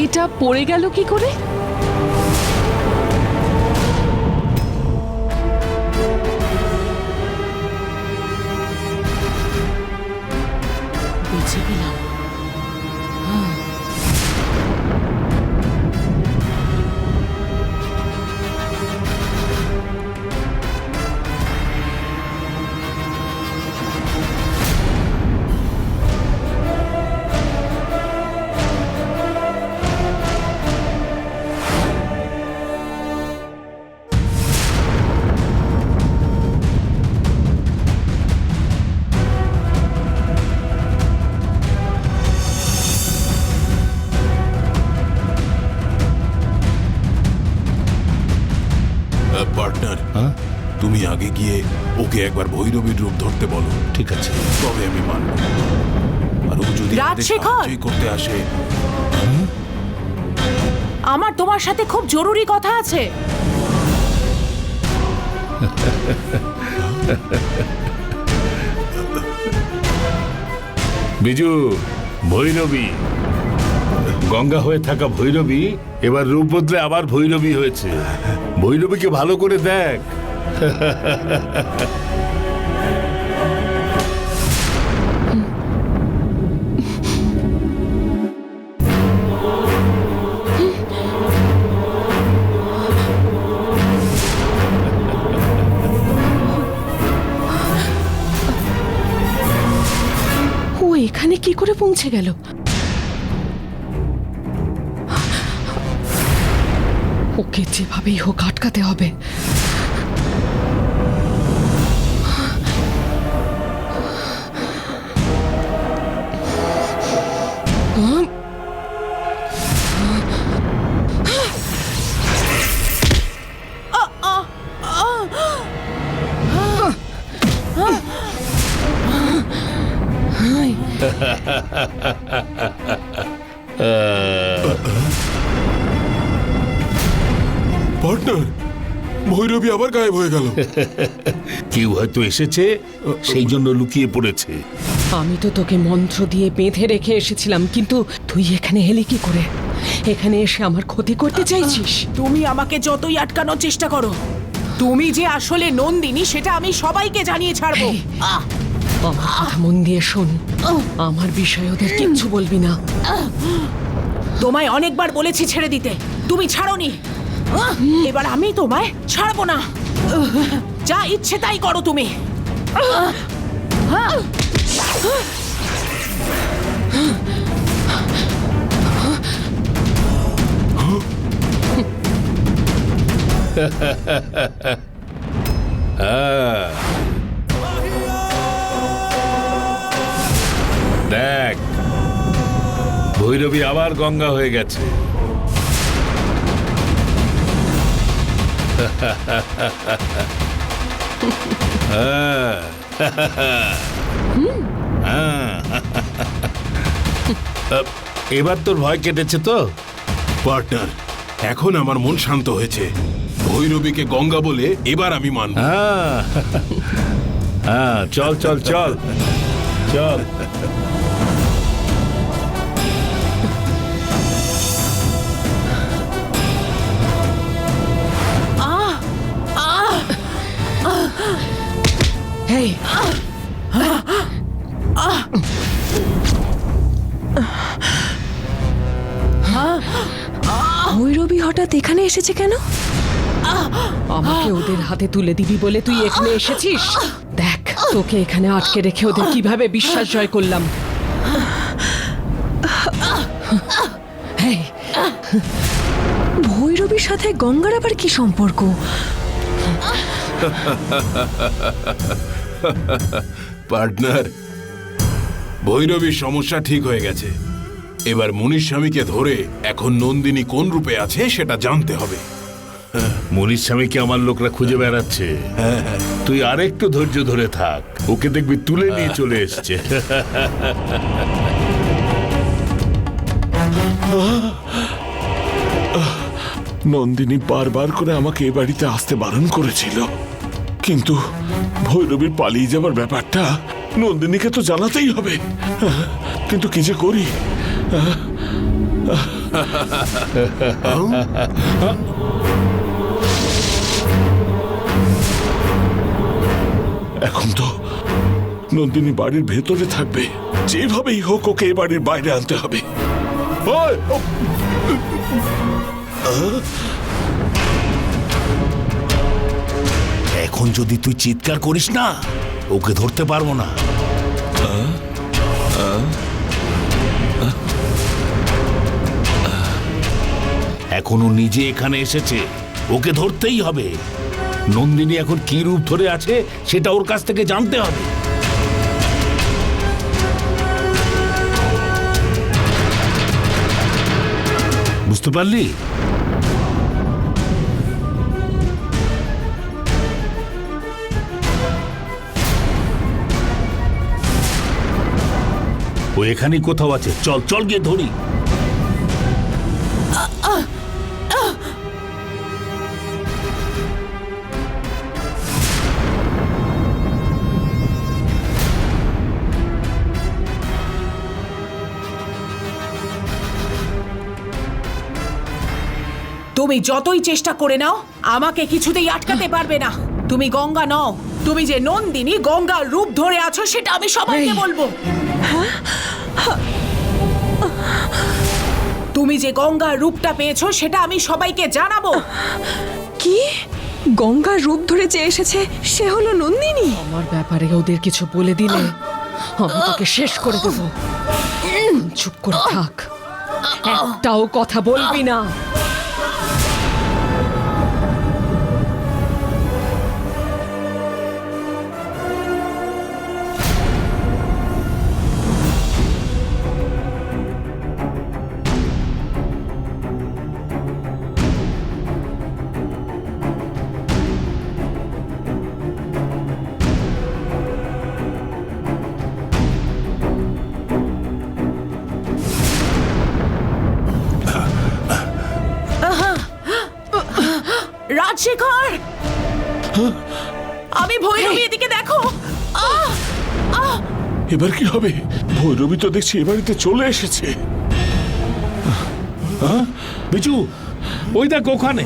এটা পড়ে গেল কি করে? বেঁচে গেলাম। পার্টনার, তুমি আগে গিয়ে ওকে একবার ভৈরবীর রূপ ধরতে বলো। ঠিক আছে, তবে আমি মানব। আর ও যদি রাজশেখর! করতে আসে, আমার তোমার সাথে খুব জরুরি কথা আছে। বিজু, ভৈরবী, গঙ্গা হয়ে থাকা ভৈরবী এবার রূপ বদলে আবার ভৈরবী হয়েছে। ভৈরবীকে ভালো করে দেখ। ও এখানে কি করে পৌঁছে গেল? ওকে যেভাবেই হোক আটকাতে হবে। পার্টনার, ভৈরবী আবার গায়েব হয়ে গেল। কেউ হয়তো এসেছে, সেই জন্য লুকিয়ে পড়েছে। আমি তো তোকে মন্ত্র দিয়ে বেঁধে রেখে এসেছিলাম, কিন্তু তুই এখানে এলি কি করে? এখানে এসে আমার ক্ষতি করতে চাইছিস? তুমি আমাকে যতই আটকানোর চেষ্টা করো, তুমি যে আসলে নন্দিনী সেটা আমি সবাইকে জানিয়ে ছাড়বো। আমার কথা মন দিয়ে শোন, আমার বিষয়ে ওদের কিচ্ছু বলবি না। তোমায় অনেকবার বলেছি ছেড়ে দিতে, তুমি ছাড়োনি। এবার আমি তোমায় ছাড়বো না। যা ইচ্ছে তাই করো তুমি। দেখ, ভৈরবী আবার গঙ্গা হয়ে গেছে। এবার তোর ভয় কেটেছে তো? পার্টনার, এখন আমার মন শান্ত হয়েছে। ভৈরবীকে গঙ্গা বলে এবার আমি মানব। হ্যাঁ, চল চল চল চল। হেই, ভৈরবী হঠাৎ এখানে এসেছে কেন? আমাকে ওদের হাতে তুলে দিবি বলে তুই এখানে এসেছিস? দেখ, তোকে এখানে আটকে রেখে ওদের কিভাবে বিশ্বাস জয় করলাম। হেই, ভৈরবীর সাথে গঙ্গার আবার কি সম্পর্ক? পার্টনার, ভৈরবীর সমস্যা ঠিক হয়ে গেছে। এবার মুনির স্বামীকে ধরে এখন নন্দিনী কোন রূপে আছে সেটা জানতে হবে। মনির স্বামীকে আমার লোকরা খুঁজে বেড়াচ্ছে। তুই আরেকটু ধৈর্য ধরে থাক, ওকে দেখবি তুলে নিয়ে চলে এসছে। নন্দিনী বারবার করে আমাকে এ বাড়িতে আসতে বারণ করেছিল, কিন্তু ভৈরবীর পালিয়ে যাবার ব্যাপারটা নন্দিনীকে তো জানাতেই হবে। কিন্তু কি যে করি। এখন তো নন্দিনী বাড়ির ভেতরে থাকবে, যেভাবেই হোক ওকে এ বাড়ির বাইরে আনতে হবে। ওই, ও, এখন যদি তুই চিৎকার করিস না, ওকে ধরতে পারবো না। এখনো নিজে এখানে এসেছে, ওকে ধরতেই হবে। নন্দিনী এখন কি রূপ ধরে আছে সেটা ওর কাছ থেকে জানতে হবে। বুঝতে পারলি? ও এখানেই কোথাও আছে, চল চল গিয়ে ধরি। তুমি যতই চেষ্টা করে নাও, আমাকে কিছুতেই আটকাতে পারবে না। তুমি গঙ্গা নও, তুমি যে নন্দিনী গঙ্গার রূপ ধরে আছো সেটা আমি সবাইকে বলবো। তুমি যে গঙ্গার রূপটা পেয়েছো সেটা আমি সবাইকে জানাবো। কি গঙ্গার রূপ ধরে যে এসেছে সে হলো নন্দিনী? আমার ব্যাপারে ওদের কিছু বলে দিলে আমি তোকে শেষ করে দেব। চুপ করে থাক, একটাও কথা বলবি না। রাজশেখর, আমি ভৈরবী, এদিকে দেখো। এবার কি হবে? ভৈরবী তো দেখছি এ বাড়িতে চলে এসেছে। বিচু, ওই দেখ ওখানে।